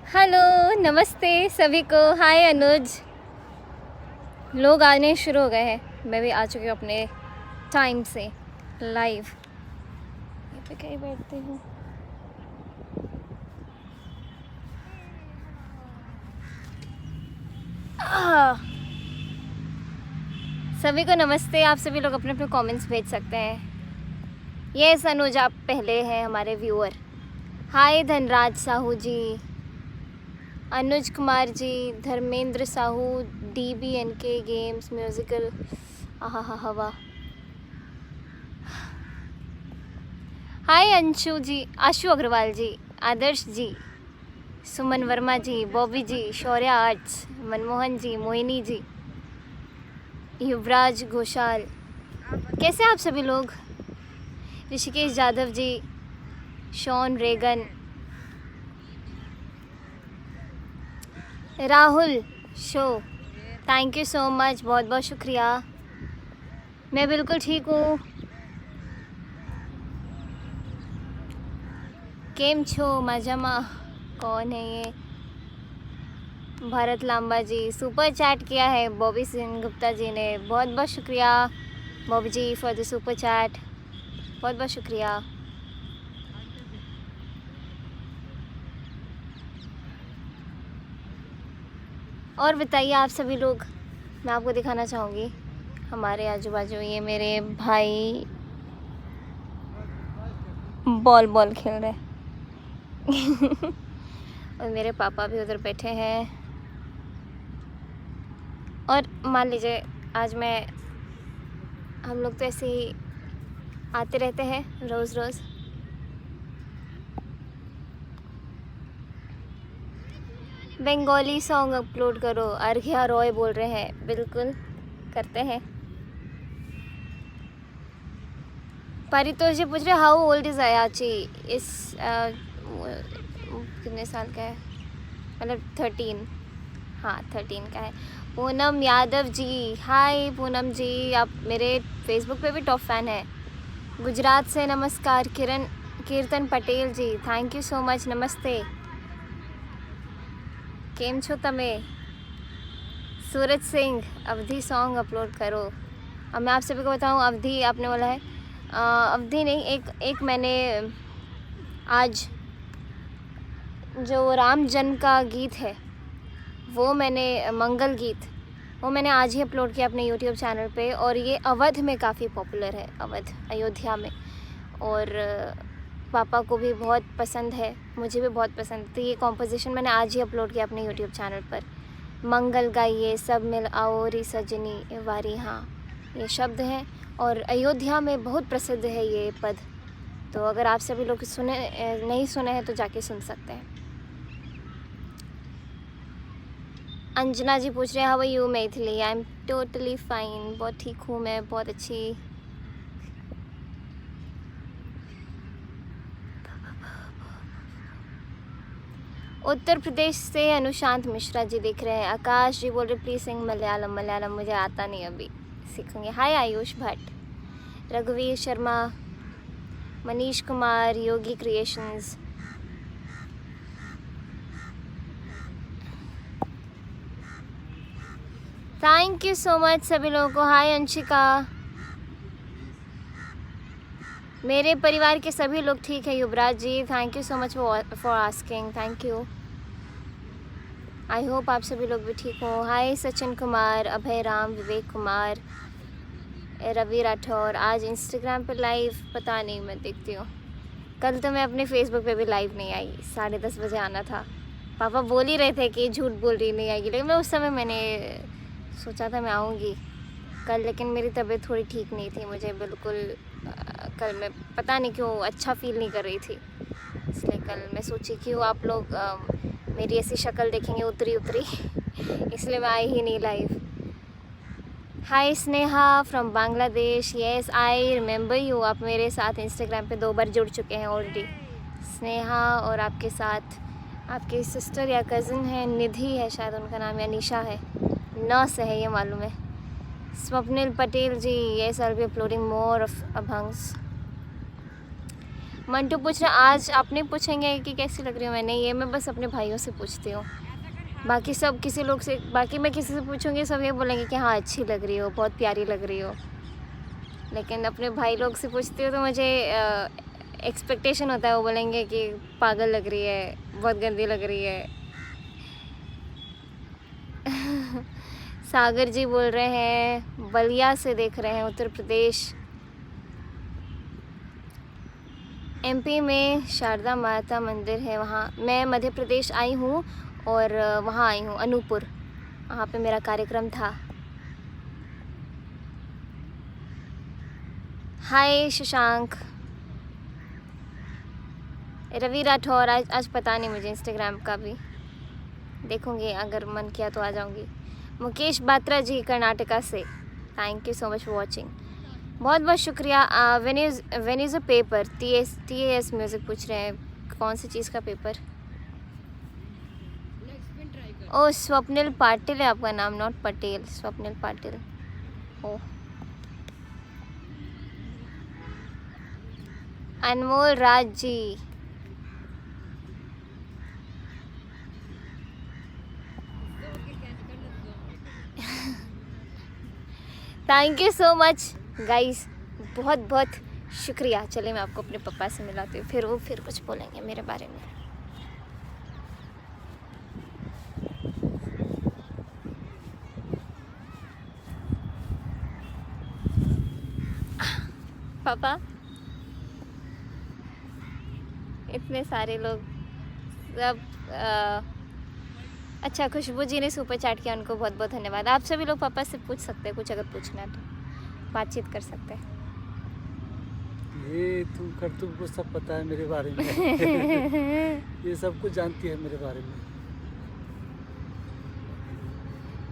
Hello, नमस्ते सभी को। हाय अनुज। लोग आने शुरू हो गए हैं। मैं भी आ चुकी हूँ अपने टाइम से लाइव। यहाँ पे कहीं बैठती हूँ। सभी को नमस्ते। आप सभी लोग अपने अपने कमेंट्स भेज सकते हैं। यस अनुज, आप पहले हैं हमारे viewer. Hi Dhanraj Sahu ji, Anuj Kumar ji, Dharmendra Sahu, DBNK games musical, आहा हा हवा। Hi Anshu ji, Ashu Agarwal ji, Adarsh ji, Suman Verma ji, Bobby ji, Shaurya arts, Manmohan ji, Mohini ji, Yuvraj Ghoshal. कैसे आप सभी लोग? Hrishikesh Jadhav ji, Sean Regan, Rahul show, thank you so much, बहुत बहुत शुक्रिया। मैं बिल्कुल ठीक हूँ। केम छो मजामा? कौन है ये? भारत लांबा जी सुपर चैट किया है बॉबी सिंह गुप्ता जी ने, बहुत बहुत शुक्रिया बॉबी जी फॉर द सुपर चैट, बहुत बहुत शुक्रिया। और बताइए आप सभी लोग। मैं आपको दिखाना चाहूँगी हमारे आजू बाजू ये मेरे भाई बॉल खेल रहे हैं और मेरे पापा भी उधर बैठे हैं। और मान लीजिए आज हम लोग तो ऐसे ही आते रहते हैं रोज़ रोज़। बंगाली सॉन्ग अपलोड करो, अर्घ्या रॉय बोल रहे हैं। बिल्कुल करते हैं। परितोष जी पूछ रहे हाउ ओल्ड इज़ अयाची? इस कितने साल का है? मतलब 13। हाँ 13 का है। पूनम यादव जी, हाय पूनम जी, आप मेरे फेसबुक पे भी टॉप फैन है। गुजरात से नमस्कार। कीर्तन पटेल जी, थैंक यू सो मच, नमस्ते। केम छो तमे? सूरज सिंह, अवधि सॉन्ग अपलोड करो। अब मैं आप सभी को बताऊँ, अवधि आपने बोला है, अवधि नहीं, एक मैंने आज जो राम जन्म का गीत है वो मैंने, मंगल गीत, वो मैंने आज ही अपलोड किया अपने यूट्यूब चैनल पे। और ये अवध में काफ़ी पॉपुलर है, अवध अयोध्या में। और पापा को भी बहुत पसंद है, मुझे भी बहुत पसंद। तो ये कॉम्पोजिशन मैंने आज ही अपलोड किया अपने यूट्यूब चैनल पर। मंगल गाइए सब मिल आओ री सजनी वारी, हाँ ये शब्द हैं और अयोध्या में बहुत प्रसिद्ध है ये पद। तो अगर आप सभी लोग नहीं सुने हैं तो जाके सुन सकते हैं। अंजना जी पूछ रहे हैं how are you Maithili? I am totally fine, बहुत ठीक हूँ मैं, बहुत अच्छी। उत्तर प्रदेश से अनुशांत मिश्रा जी दिख रहे हैं। आकाश जी बोल रहे प्लीज़ सिंग मलयालम मुझे आता नहीं, अभी सीखूंगी। हाय आयुष भट्ट, रघुवीर Sharma, Manish Kumar, Yogi creations. Thank you so much सभी लोगों को। हाय अंशिका। मेरे परिवार के सभी लोग ठीक है Yuvraj ji, thank you so much for asking, thank you. I hope आप सभी लोग भी ठीक हो। हाय सचिन कुमार, अभय राम, विवेक कुमार, रवि राठौर। आज इंस्टाग्राम पे लाइव पता नहीं, मैं देखती हूँ। कल तो मैं अपने फेसबुक पे भी लाइव नहीं आई, 10:30 बजे आना था। पापा बोल ही रहे थे कि झूठ बोल रही नहीं आएगी, लेकिन मैं उस समय मैंने सोचा था मैं आऊँगी कल, लेकिन मेरी तबीयत थोड़ी ठीक नहीं थी। मुझे बिल्कुल कल मैं पता नहीं क्यों अच्छा फील नहीं कर रही थी, इसलिए कल मैं सोची क्यों आप लोग मेरी ऐसी शक्ल देखेंगे उतरी इसलिए मैं आई ही नहीं live. Hi Sneha from Bangladesh, yes I remember you. आप मेरे साथ इंस्टाग्राम पे 2 बार जुड़ चुके हैं ऑलरेडी। स्नेहा और आपके साथ आपकी सिस्टर या कज़न है, निधि है शायद उनका नाम, या निशा है, न से है ये मालूम है। Swapnil Patel ji, yes I will be uploading more of abhangs. Mantu पूछ रहा आज आपने पूछेंगे कि कैसी लग रही हूँ मैंने, ये मैं बस अपने भाइयों से पूछती हूँ। बाकी सब किसी लोग से, बाकी मैं किसी से पूछूंगी सब ये बोलेंगे कि हाँ अच्छी लग रही हो, बहुत प्यारी लग रही हो। लेकिन अपने भाई लोग से पूछती हूँ तो मुझे एक्सपेक्टेशन होता है, वो बोलेंगे कि पागल लग रही है, बहुत गंदी लग रही है। सागर जी बोल रहे हैं बलिया से देख रहे हैं, उत्तर प्रदेश। एमपी में शारदा माता मंदिर है, वहाँ मैं मध्य प्रदेश आई हूँ और वहाँ आई हूँ अनूपपुर, वहाँ पे मेरा कार्यक्रम था। हाय शशांक। रवि राठौर, आज पता नहीं मुझे इंस्टाग्राम का भी, देखूँगी अगर मन किया तो आ जाऊँगी। मुकेश बात्रा जी कर्नाटका से, thank you so much for watching, बहुत बहुत शुक्रिया। When is a paper, TAS music पूछ रहे हैं कौन सी चीज़ का पेपर। ओ स्वप्निल पाटिल है आपका नाम, not Patel, Swapnil Patil. Oh Anmol Raj ji, thank you so much guys, बहुत बहुत शुक्रिया। चलिए मैं आपको अपने पापा से मिलाती हूँ, फिर वो फिर कुछ बोलेंगे मेरे बारे में। पापा, इतने सारे लोग सब अच्छा, खुशबू जी ने सुपर चैट किया, उनको बहुत बहुत धन्यवाद। आप सभी लोग पापा से पूछ सकते हैं कुछ, अगर पूछना है तो बातचीत कर सकते हैं। ये तुमको सब पता है मेरे बारे में। ये सब कुछ जानती है मेरे बारे में।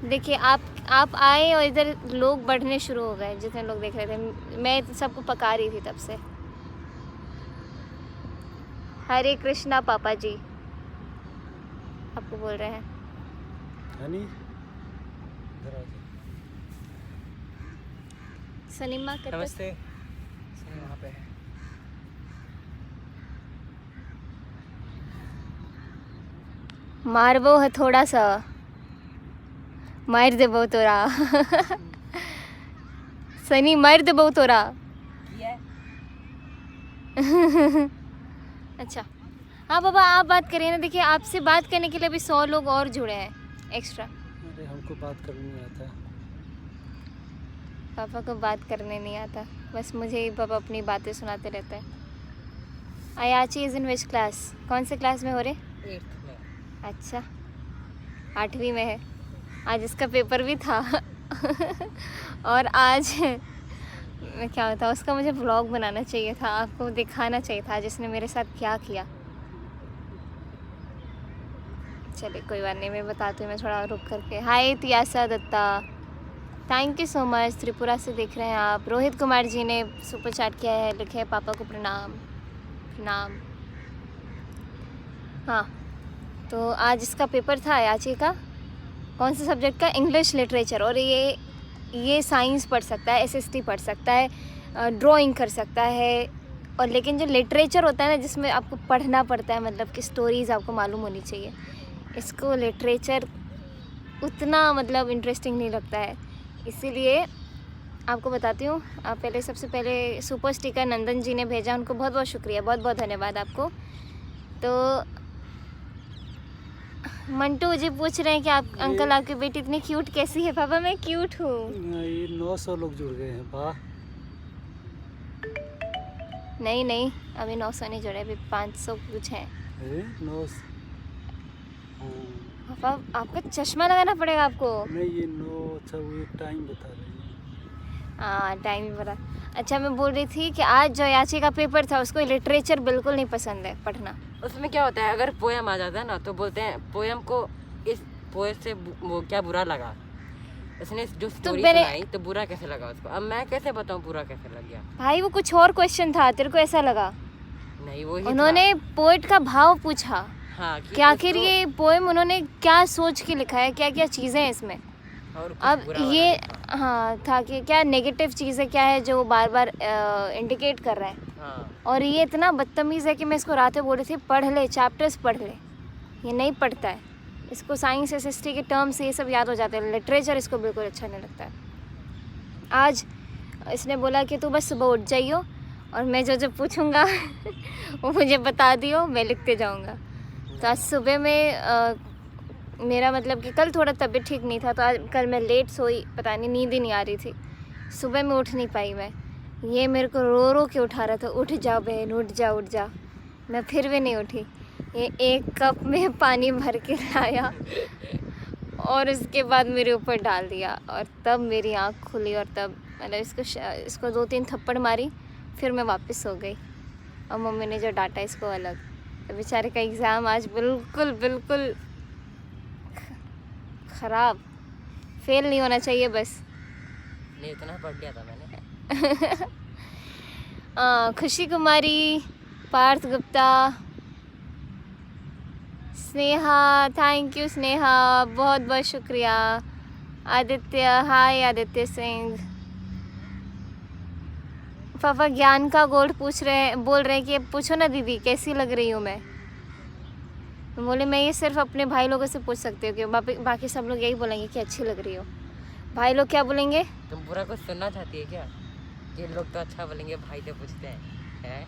देखिए आप आए और इधर लोग बढ़ने शुरू हो गए, जितने लोग देख रहे थे, मैं सबको पका रही थी तब से। हरे कृष्णा पापा जी आपको बोल रहे हैं। हनी इधर आ जाओ। सनीमा नमस्ते, सनी वहाँ पे है। मारबो है थोड़ा सा, मार दे बहुत तोरा। सनी मार दे बहुत तोरा। अच्छा हाँ बाबा, आप बात करिए ना। देखिए आपसे बात करने के लिए अभी 100 लोग और जुड़े हैं एक्स्ट्रा। अरे हमको बात करने नहीं आता। पापा को बात करने नहीं आता, बस मुझे ही पापा अपनी बातें सुनाते रहते हैं। Ayachi is in which class, कौन से क्लास में हो रहे? 8th में। अच्छा 8वीं में है। आज इसका पेपर भी था। और आज क्या होता, उसका मुझे व्लॉग बनाना चाहिए था, आपको दिखाना चाहिए था जिसने मेरे साथ क्या किया। चलिए कोई बात नहीं, मैं बताती हूँ मैं थोड़ा रुक करके। Hi Tiyasa Datta, thank you so much. Tripura से देख रहे हैं आप। रोहित कुमार जी ने सुपर चैट किया है, लिखे है पापा को प्रणाम प्रणाम। हाँ तो आज इसका पेपर था याची का, कौन से सब्जेक्ट का? English literature. और ये साइंस पढ़ सकता है, SST पढ़ सकता है, ड्राइंग कर सकता है। और लेकिन जो लिटरेचर होता है ना, जिसमें आपको पढ़ना पड़ता है, मतलब कि स्टोरीज़ आपको मालूम होनी चाहिए, इसको लिटरेचर उतना मतलब इंटरेस्टिंग नहीं लगता है। इसीलिए आपको बताती हूँ। आप पहले सबसे पहले सुपर स्टिकर नंदन जी ने भेजा, उनको बहुत बहुत शुक्रिया, बहुत बहुत धन्यवाद आपको। तो मंटू जी पूछ रहे हैं कि आप अंकल आपकी बेटी इतनी क्यूट कैसी है? पापा मैं क्यूट हूँ। ये 900 लोग जुड़ गए हैं। वाह। नहीं अभी 900 नहीं जुड़े, अभी 500 कुछ हैं। 900। पापा आपका चश्मा लगाना पड़ेगा आपको। नहीं ये 9, अच्छा वो टाइम बता रही है। हाँ टाइम भी पता। अच्छा मैं बोल रही थी कि आज जो याची का पेपर था, उसको लिटरेचर बिल्कुल नहीं पसंद है पढ़ना। उसमें क्या होता है, अगर पोएम आ जाता है ना तो बोलते हैं पोएम को इस पोएम से वो क्या बुरा लगा, उसने जो स्टोरी सुनाई तो बुरा कैसे लगा उसको। अब मैं कैसे बताऊं बुरा कैसे लग गया? भाई वो कुछ और क्वेश्चन था, तेरे को ऐसा लगा? नहीं वो उन्होंने पोएट का भाव पूछा। हाँ कि आखिर ये पोएम उन्होंने क्या सोच के लिखा है, क्या क्या चीज़ें हैं इसमें। और अब ये हाँ था कि क्या नेगेटिव चीज़ें क्या है जो वो बार बार इंडिकेट कर रहा है। हाँ और ये इतना बदतमीज़ है कि मैं इसको रात में बोल रही थी पढ़ ले, चैप्टर्स पढ़ ले, ये नहीं पढ़ता है। इसको साइंस एसएसटी के टर्म्स ये सब याद हो जाते हैं, लिटरेचर इसको बिल्कुल अच्छा नहीं लगता है। आज इसने बोला कि तू बस सुबह उठ जाइयो और मैं जो जो पूछूंगा वो मुझे बता दियो, मैं लिखते जाऊंगा। तो आज सुबह में मेरा मतलब कि कल थोड़ा तबीयत ठीक नहीं था, तो आज कल मैं लेट सोई, पता नहीं नींद ही नहीं आ रही थी, सुबह में उठ नहीं पाई मैं। ये मेरे को रो रो के उठा रहा था, उठ जा बहन, उठ जा उठ जा। मैं फिर भी नहीं उठी। ये 1 कप में पानी भर के लाया और उसके बाद मेरे ऊपर डाल दिया, और तब मेरी आँख खुली, और तब मतलब इसको 2-3 थप्पड़ मारी, फिर मैं वापस सो गई। और मम्मी ने जो डांटा इसको अलग। तो बेचारे का एग्ज़ाम आज बिल्कुल बिल्कुल ख़राब, फेल नहीं होना चाहिए बस। नहीं, इतना पढ़ लिया था मैंने। खुशी कुमारी, पार्थ गुप्ता, स्नेहा, थैंक यू स्नेहा, बहुत बहुत शुक्रिया। आदित्य, हाय आदित्य सिंह। पापा ज्ञान का गोल्ड बोल रहे हैं कि पूछो ना दीदी कैसी लग रही हूँ मैं। बोले मैं ये सिर्फ अपने भाई लोगों से पूछ सकती हूँ कि बाकी सब लोग यही बोलेंगे कि अच्छी लग रही हो। भाई लोग क्या बोलेंगे? तुम पूरा कुछ सुनना चाहती है क्या? ये लोग तो अच्छा बोलेंगे, भाई तो पूछते हैं।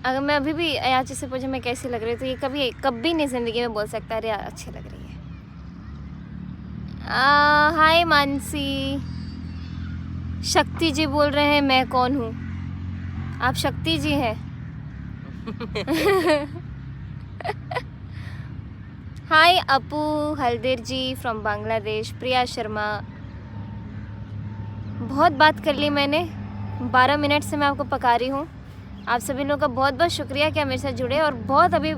अगर मैं अभी भी याची से पूछूं मैं कैसी लग रही हूँ, तो ये कभी नहीं ज़िंदगी में बोल सकता अरे यार अच्छी लग रही है। हाय मानसी। शक्ति जी बोल रहे हैं मैं कौन हूँ? आप शक्ति जी हैं? हाय अपू हल्दीर जी फ्रॉम बांग्लादेश। प्रिया शर्मा, बहुत बात कर ली मैंने, 12 मिनट से मैं आपको पका रही हूँ। आप सभी लोगों का बहुत बहुत शुक्रिया कि आप मेरे साथ जुड़े, और बहुत अभी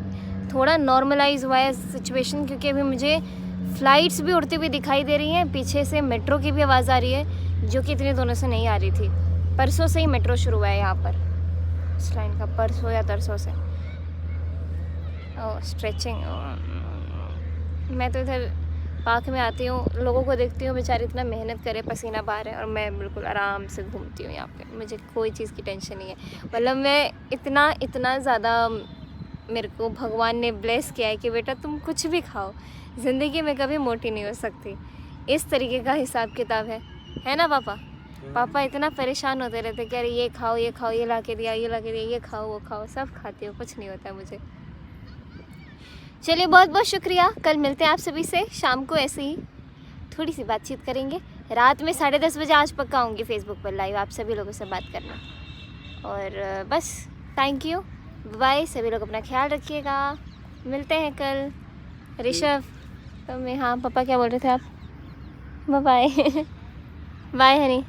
थोड़ा नॉर्मलाइज हुआ है सिचुएशन, क्योंकि अभी मुझे फ़्लाइट्स भी उड़ती हुई दिखाई दे रही हैं, पीछे से मेट्रो की भी आवाज़ आ रही है, जो कि इतने दोनों से नहीं आ रही थी। परसों से ही मेट्रो शुरू हुआ है यहाँ पर, इस लाइन का, परसों या तरसों से। ओह स्ट्रेचिंग। मैं तो इधर पार्क में आती हूँ, लोगों को देखती हूँ बेचारे इतना मेहनत करे, पसीना बहा रहे हैं, और मैं बिल्कुल आराम से घूमती हूँ यहाँ पे। मुझे कोई चीज़ की टेंशन नहीं है। मतलब मैं इतना ज़्यादा मेरे को भगवान ने ब्लेस किया है कि बेटा तुम कुछ भी खाओ, ज़िंदगी में कभी मोटी नहीं हो सकती। इस तरीके का हिसाब किताब है ना पापा? पापा इतना परेशान होते रहते कि अरे ये खाओ, ये ला के दिया, ये खाओ, वो खाओ। सब खाती हूँ, कुछ नहीं होता मुझे। चलिए बहुत बहुत शुक्रिया। कल मिलते हैं आप सभी से शाम को, ऐसे ही थोड़ी सी बातचीत करेंगे। रात में 10:30 बजे आज पक्का आऊँगी फेसबुक पर लाइव, आप सभी लोगों से बात करना। और बस थैंक यू, बाय। सभी लोग अपना ख्याल रखिएगा, मिलते हैं कल। ऋषभ तो मैं, हाँ पापा क्या बोल रहे थे आप? Bye bye Honey.